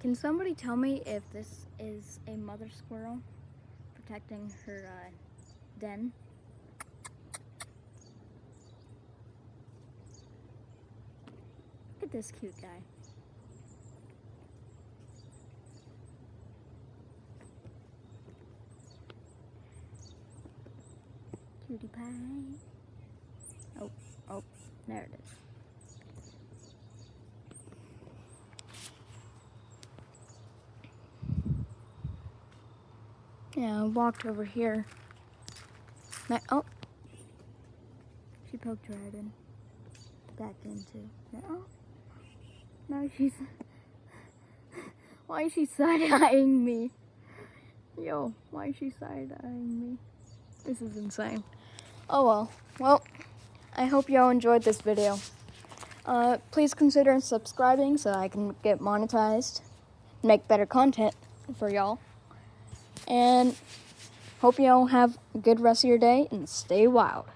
Can somebody tell me if this is a mother squirrel protecting her den? Look at this cute guy. Cutie pie. Oh, there it is. Yeah, I walked over here. Oh, she poked right in. Back into. Oh, now she's. Why is she side-eyeing me? Yo, why is she side-eyeing me? This is insane. Oh well. Well, I hope y'all enjoyed this video. Please consider subscribing so I can get monetized, make better content for y'all. And hope y'all have a good rest of your day and stay wild.